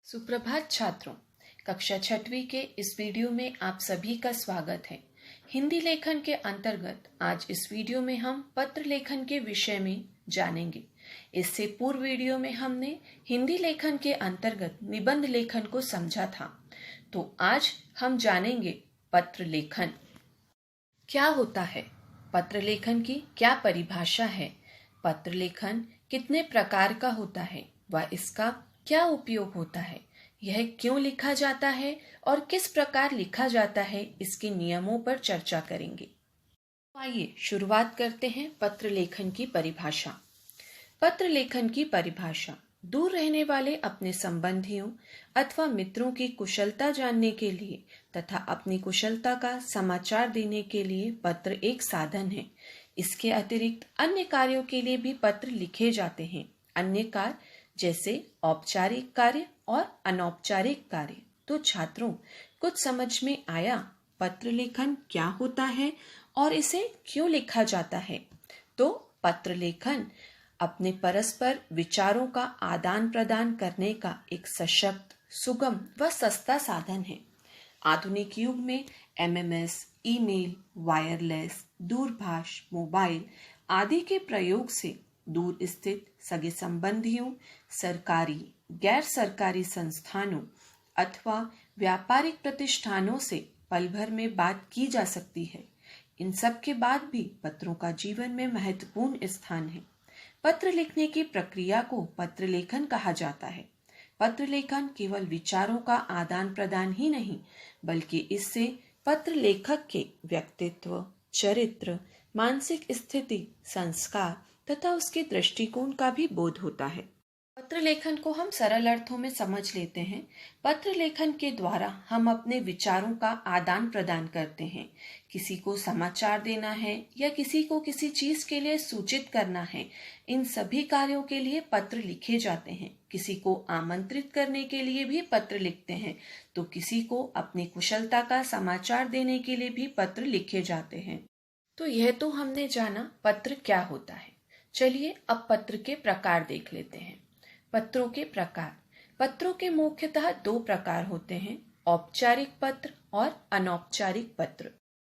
सुप्रभात छात्रों, कक्षा 6वीं के इस वीडियो में आप सभी का स्वागत है। हिंदी लेखन के अंतर्गत आज इस वीडियो में हम पत्र लेखन के विषय में जानेंगे। इससे पूर्व वीडियो में हमने हिंदी लेखन के अंतर्गत निबंध लेखन को समझा था, तो आज हम जानेंगे पत्र लेखन क्या होता है, पत्र लेखन की क्या परिभाषा है, पत्र लेखन कितने प्रकार का होता है व इसका क्या उपयोग होता है, यह क्यों लिखा जाता है और किस प्रकार लिखा जाता है, इसके नियमों पर चर्चा करेंगे। तो आइए शुरुआत करते हैं पत्र लेखन की परिभाषा। पत्र लेखन की परिभाषा दूर रहने वाले अपने संबंधियों अथवा मित्रों की कुशलता जानने के लिए तथा अपनी कुशलता का समाचार देने के लिए पत्र एक साधन है। इसके अतिरिक्त अन्य कार्यों के लिए भी पत्र लिखे जाते हैं। अन्य कार्य जैसे औपचारिक कार्य और अनौपचारिक कार्य। तो छात्रों, कुछ समझ में आया पत्र लेखन क्या होता है और इसे क्यों लिखा जाता है? तो पत्र लेखन अपने परस्पर विचारों का आदान प्रदान करने का एक सशक्त, सुगम व सस्ता साधन है। आधुनिक युग में एमएमएस, ईमेल, वायरलेस, दूरभाष, मोबाइल आदि के प्रयोग से दूर स्थित सगे संबंधियों, सरकारी, गैर सरकारी संस्थानों अथवा व्यापारिक प्रतिष्ठानों से पल भर में बात की जा सकती है। इन सब के बाद भी पत्रों का जीवन में महत्वपूर्ण स्थान है। पत्र लिखने की प्रक्रिया को पत्र लेखन कहा जाता है। पत्र लेखन केवल विचारों का आदान प्रदान ही नहीं, बल्कि इससे पत्र लेखक के व्यक्तित्व, चरित्र, मानसिक स्थिति, संस्कार तथा उसके दृष्टिकोण का भी बोध होता है। पत्र लेखन को हम सरल अर्थों में समझ लेते हैं। पत्र लेखन के द्वारा हम अपने विचारों का आदान प्रदान करते हैं। किसी को समाचार देना है या किसी को किसी चीज के लिए सूचित करना है, इन सभी कार्यों के लिए पत्र लिखे जाते हैं। किसी को आमंत्रित करने के लिए भी पत्र लिखते हैं, तो किसी को अपनी कुशलता का समाचार देने के लिए भी पत्र लिखे जाते हैं। तो यह तो हमने जाना पत्र क्या होता है। चलिए अब पत्र के प्रकार देख लेते हैं। पत्रों के प्रकार। पत्रों के मुख्यतः दो प्रकार होते हैं, औपचारिक पत्र और अनौपचारिक पत्र।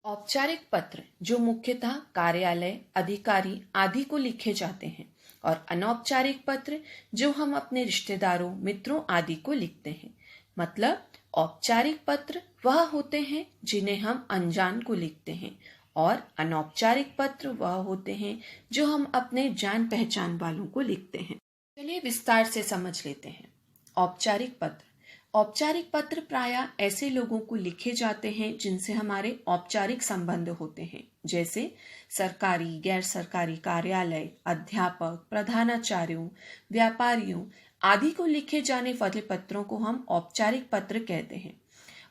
औपचारिक पत्र जो मुख्यतः कार्यालय, अधिकारी आदि को लिखे जाते हैं, और अनौपचारिक पत्र जो हम अपने रिश्तेदारों, मित्रों आदि को लिखते हैं। मतलब औपचारिक पत्र वह होते हैं जिन्हें हम अनजान को लिखते हैं, और अनौपचारिक पत्र वह होते हैं जो हम अपने जान पहचान वालों को लिखते हैं। चलिए विस्तार से समझ लेते हैं। औपचारिक पत्र। औपचारिक पत्र प्रायः ऐसे लोगों को लिखे जाते हैं जिनसे हमारे औपचारिक संबंध होते हैं, जैसे सरकारी, गैर सरकारी कार्यालय, अध्यापक, प्रधानाचार्यों, व्यापारियों आदि को लिखे जाने वाले पत्रों को हम औपचारिक पत्र कहते हैं।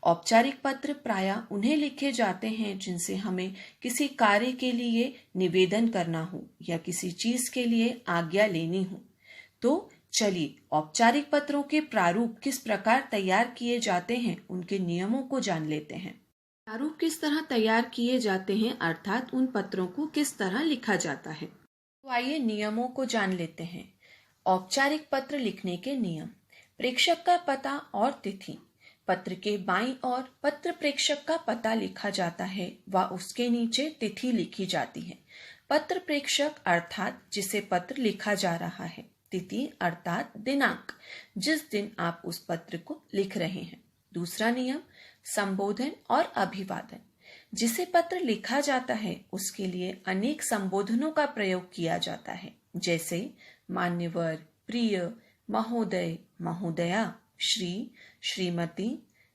औपचारिक पत्र प्रायः उन्हें लिखे जाते हैं जिनसे हमें किसी कार्य के लिए निवेदन करना हो या किसी चीज के लिए आज्ञा लेनी हो। तो चलिए औपचारिक पत्रों के प्रारूप किस प्रकार तैयार किए जाते हैं, उनके नियमों को जान लेते हैं। प्रारूप किस तरह तैयार किए जाते हैं, अर्थात उन पत्रों को किस तरह लिखा जाता है। तो आइए नियमों को जान लेते हैं। औपचारिक पत्र लिखने के नियम। प्रेषक का पता और तिथि। पत्र के बाईं ओर पत्र प्रेषक का पता लिखा जाता है व उसके नीचे तिथि लिखी जाती है। पत्र प्रेषक अर्थात जिसे पत्र लिखा जा रहा है, तिथि अर्थात दिनांक, जिस दिन आप उस पत्र को लिख रहे हैं। दूसरा नियम, संबोधन और अभिवादन। जिसे पत्र लिखा जाता है उसके लिए अनेक संबोधनों का प्रयोग किया जाता है, जैसे मान्यवर, प्रिय, महोदय, महोदया, श्री, श्रीमती,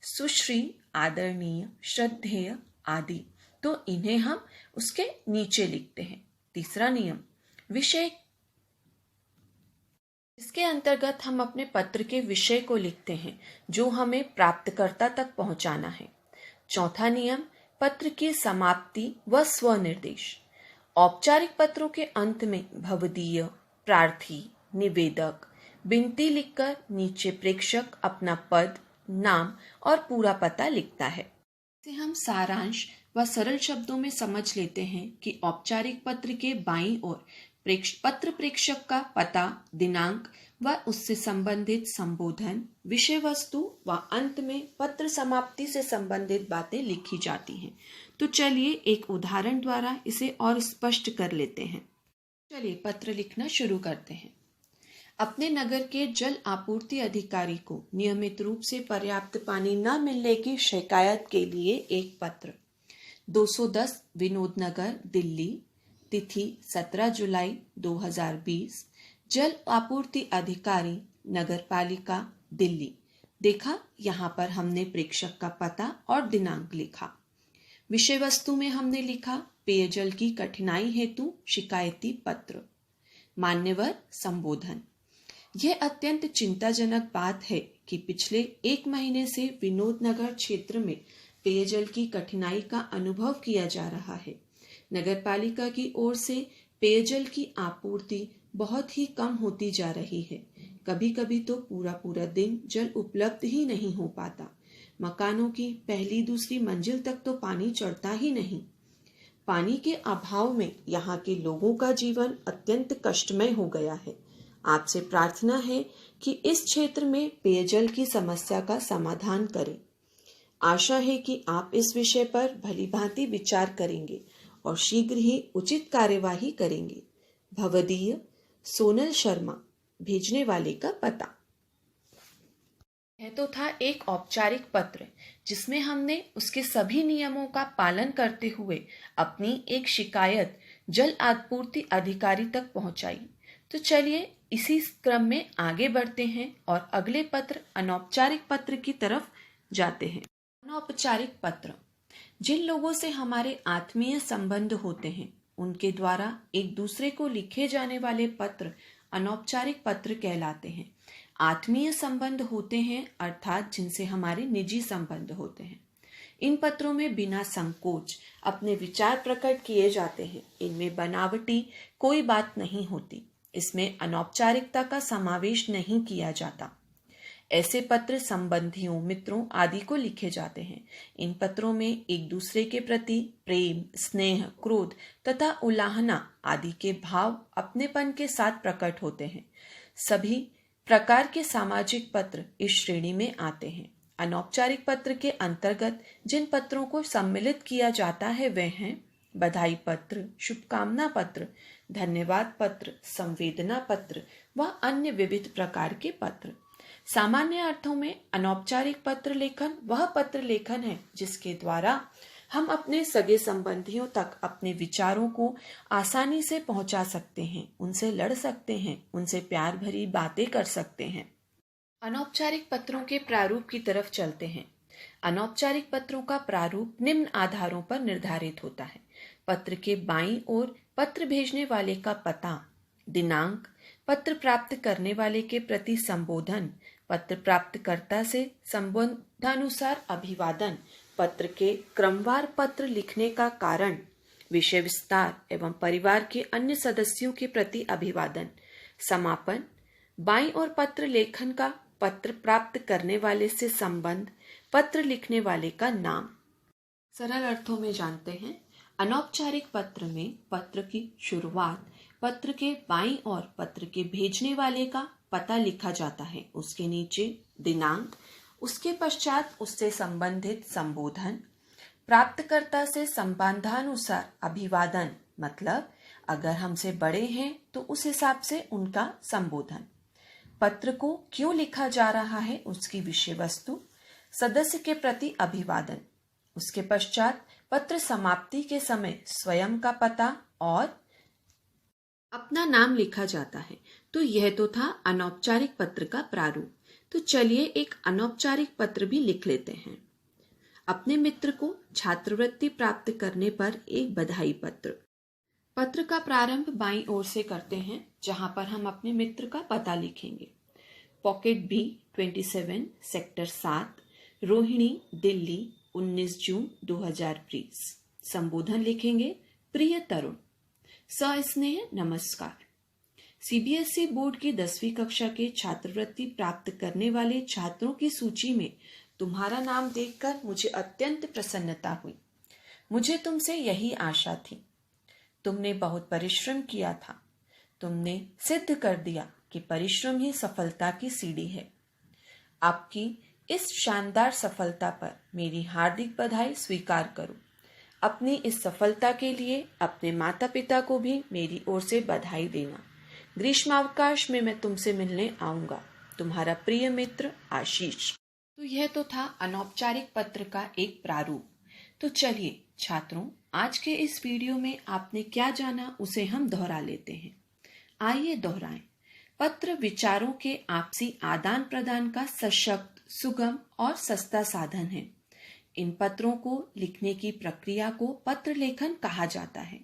सुश्री, आदरणीय, श्रद्धेय आदि। तो इन्हें हम उसके नीचे लिखते हैं। तीसरा नियम, विषय। इसके अंतर्गत हम अपने पत्र के विषय को लिखते हैं जो हमें प्राप्तकर्ता तक पहुंचाना है। चौथा नियम, पत्र की समाप्ति व स्वनिर्देश। औपचारिक पत्रों के अंत में भवदीय, प्रार्थी, निवेदक, विनती लिखकर नीचे प्रेषक अपना पद, नाम और पूरा पता लिखता है। इसे हम सारांश व सरल शब्दों में समझ लेते हैं कि औपचारिक पत्र के बाईं ओर पत्र प्रेषक का पता, दिनांक व उससे संबंधित संबोधन, विषय वस्तु व अंत में पत्र समाप्ति से संबंधित बातें लिखी जाती हैं। तो चलिए एक उदाहरण द्वारा इसे और स्पष्ट कर लेते हैं। चलिए पत्र लिखना शुरू करते हैं। अपने नगर के जल आपूर्ति अधिकारी को नियमित रूप से पर्याप्त पानी न मिलने की शिकायत के लिए एक पत्र। 210 विनोद नगर, दिल्ली, तिथि 17 जुलाई 2020। जल आपूर्ति अधिकारी, नगर पालिका, दिल्ली। देखा, यहाँ पर हमने प्रेषक का पता और दिनांक लिखा। विषय वस्तु में हमने लिखा पेयजल की कठिनाई हेतु शिकायती पत्र। मान्यवर संबोधन। यह अत्यंत चिंताजनक बात है कि पिछले 1 महीने से विनोद नगर क्षेत्र में पेयजल की कठिनाई का अनुभव किया जा रहा है। नगर पालिका की ओर से पेयजल की आपूर्ति बहुत ही कम होती जा रही है। कभी कभी तो पूरा दिन जल उपलब्ध ही नहीं हो पाता। मकानों की पहली दूसरी मंजिल तक तो पानी चढ़ता ही नहीं। पानी के अभाव में यहाँ के लोगों का जीवन अत्यंत कष्टमय हो गया है। आपसे प्रार्थना है कि इस क्षेत्र में पेयजल की समस्या का समाधान करें। आशा है कि आप इस विषय पर भलीभांति विचार करेंगे और शीघ्र ही उचित कार्यवाही करेंगे। भवदीय सोनल शर्मा। भेजने वाले का पता। यह तो था एक औपचारिक पत्र जिसमें हमने उसके सभी नियमों का पालन करते हुए अपनी एक शिकायत जल आपूर्ति अधिकारी तक पहुंचाई। तो चलिए इसी क्रम में आगे बढ़ते हैं और अगले पत्र अनौपचारिक पत्र की तरफ जाते हैं। अनौपचारिक पत्र जिन लोगों से हमारे आत्मीय संबंध होते हैं उनके द्वारा एक दूसरे को लिखे जाने वाले पत्र अनौपचारिक पत्र कहलाते हैं। आत्मीय संबंध होते हैं अर्थात जिनसे हमारे निजी संबंध होते हैं। इन पत्रों में बिना संकोच अपने विचार प्रकट किए जाते हैं। इनमें बनावटी कोई बात नहीं होती। इसमें अनौपचारिकता का समावेश नहीं किया जाता। ऐसे पत्र संबंधियों, मित्रों आदि को लिखे जाते हैं। इन पत्रों में एक दूसरे के प्रति प्रेम, स्नेह, क्रोध तथा उलाहना आदि के भाव अपनेपन के साथ प्रकट होते हैं। सभी प्रकार के सामाजिक पत्र इस श्रेणी में आते हैं। अनौपचारिक पत्र के अंतर्गत जिन पत्रों को सम्मिलित किया जाता है वे हैं बधाई पत्र, शुभकामना पत्र, धन्यवाद पत्र, संवेदना पत्र व अन्य विविध प्रकार के पत्र। सामान्य अर्थों में अनौपचारिक पत्र लेखन वह पत्र लेखन है जिसके द्वारा हम अपने सगे संबंधियों तक अपने विचारों को आसानी से पहुंचा सकते हैं, उनसे लड़ सकते हैं, उनसे प्यार भरी बातें कर सकते हैं। अनौपचारिक पत्रों के प्रारूप की तरफ चलते हैं। अनौपचारिक पत्रों का प्रारूप निम्न आधारों पर निर्धारित होता है। पत्र के बाईं ओर पत्र भेजने वाले का पता, दिनांक, पत्र प्राप्त करने वाले के प्रति संबोधन, पत्र प्राप्तकर्ता से संबंधानुसार अभिवादन, पत्र के क्रमवार पत्र लिखने का कारण, विषय विस्तार एवं परिवार के अन्य सदस्यों के प्रति अभिवादन, समापन, बाईं ओर पत्र लेखन का पत्र प्राप्त करने वाले से संबंध, पत्र लिखने वाले का नाम। सरल अर्थों में जानते हैं। अनौपचारिक पत्र में पत्र की शुरुआत पत्र के बाईं ओर पत्र के भेजने वाले का पता लिखा जाता है, उसके नीचे दिनांक, उसके पश्चात उससे संबंधित संबोधन, प्राप्तकर्ता से संबंधानुसार अभिवादन, मतलब अगर हमसे बड़े हैं तो उस हिसाब से उनका संबोधन, पत्र को क्यों लिखा जा रहा है उसकी विषय वस्तु, सदस्य के प्रति अभिवादन, उसके पश्चात पत्र समाप्ति के समय स्वयं का पता और अपना नाम लिखा जाता है। तो यह तो था अनौपचारिक पत्र का प्रारूप। तो चलिए एक अनौपचारिक पत्र भी लिख लेते हैं। अपने मित्र को छात्रवृत्ति प्राप्त करने पर एक बधाई पत्र। पत्र का प्रारंभ बाईं ओर से करते हैं जहां पर हम अपने मित्र का पता लिखेंगे। Pocket B 27 sector 7 Rohini Delhi 19 June 2020। संबोधन लिखेंगे प्रिय तरुण, सस्नेह नमस्कार। सीबीएसई बोर्ड की 10वीं कक्षा के छात्रवृत्ति प्राप्त करने वाले छात्रों की सूची में तुम्हारा नाम देखकर मुझे अत्यंत प्रसन्नता हुई। मुझे तुमसे यही आशा थी। तुमने बहुत परिश्रम किया था। तुमने सिद्ध कर दिया कि परिश्रम ही सफलता की सीढ़ी है। आपकी इस शानदार सफलता पर मेरी हार्दिक बधाई स्वीकार करो। अपनी इस सफलता के लिए अपने माता पिता को भी मेरी ओर से बधाई देना। ग्रीष्मावकाश में मैं तुमसे मिलने आऊंगा। तुम्हारा प्रिय मित्र आशीष। तो यह तो था अनौपचारिक पत्र का एक प्रारूप। तो चलिए छात्रों, आज के इस वीडियो में आपने क्या जाना उसे हम दोहरा लेते हैं। आइए दोहराएं। पत्र विचारों के आपसी आदान प्रदान का सशक्त, सुगम और सस्ता साधन है। इन पत्रों को लिखने की प्रक्रिया को पत्र लेखन कहा जाता है।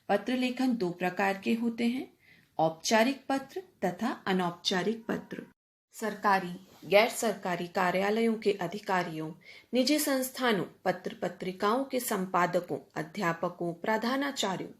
पत्र लेखन दो प्रकार के होते हैं, औपचारिक पत्र तथा अनौपचारिक पत्र। सरकारी, गैर सरकारी कार्यालयों के अधिकारियों, निजी संस्थानों, पत्र पत्रिकाओं के संपादकों, अध्यापकों, प्रधानाचार्यों,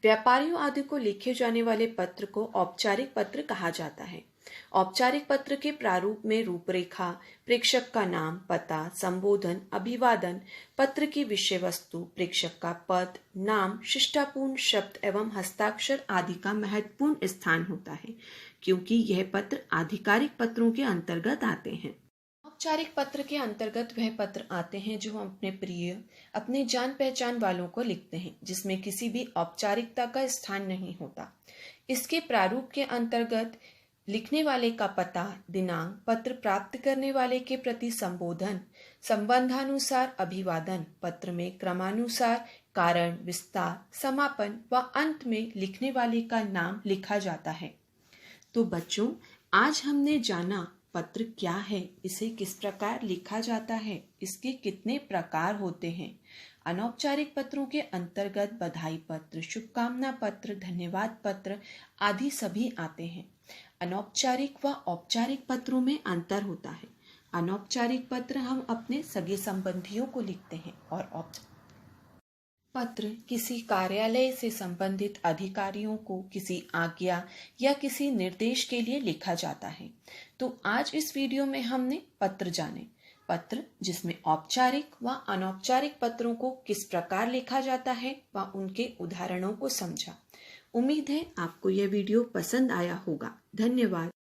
व्यापारियों आदि को लिखे जाने वाले पत्र को औपचारिक पत्र कहा जाता है। औपचारिक पत्र के प्रारूप में रूपरेखा, प्रेषक का नाम, पता, संबोधन, अभिवादन, पत्र की विषय वस्तु, प्रेषक का पद, नाम, शिष्टापूर्ण शब्द एवं हस्ताक्षर आदि का महत्वपूर्ण स्थान होता है, क्योंकि यह पत्र आधिकारिक पत्रों के अंतर्गत आते हैं। औपचारिक पत्र के अंतर्गत वह पत्र आते हैं जो हम अपने प्रिय, अपने जान पहचान वालों को लिखते हैं, जिसमें किसी भी औपचारिकता का स्थान नहीं होता। इसके प्रारूप के अंतर्गत लिखने वाले का पता, दिनांक, पत्र प्राप्त करने वाले के प्रति संबोधन, संबंधानुसार अभिवादन, पत्र में क्रमानुसार कारण, विस्तार, समापन व अंत में लिखने वाले का नाम लिखा जाता है। तो बच्चों, आज हमने जाना पत्र क्या है, इसे किस प्रकार लिखा जाता है, इसके कितने प्रकार होते हैं। अनौपचारिक पत्रों के अंतर्गत बधाई पत्र, शुभकामना पत्र, धन्यवाद पत्र आदि सभी आते हैं। अनौपचारिक व औपचारिक पत्रों में अंतर होता है। अनौपचारिक पत्र हम अपने सगे संबंधियों को लिखते हैं और पत्र किसी कार्यालय से संबंधित अधिकारियों को किसी आज्ञा या किसी निर्देश के लिए लिखा जाता है। तो आज इस वीडियो में हमने पत्र जाने, पत्र जिसमें औपचारिक व अनौपचारिक पत्रों को किस प्रकार लिखा जाता है व उनके उदाहरणों को समझा। उम्मीद है आपको यह वीडियो पसंद आया होगा। धन्यवाद।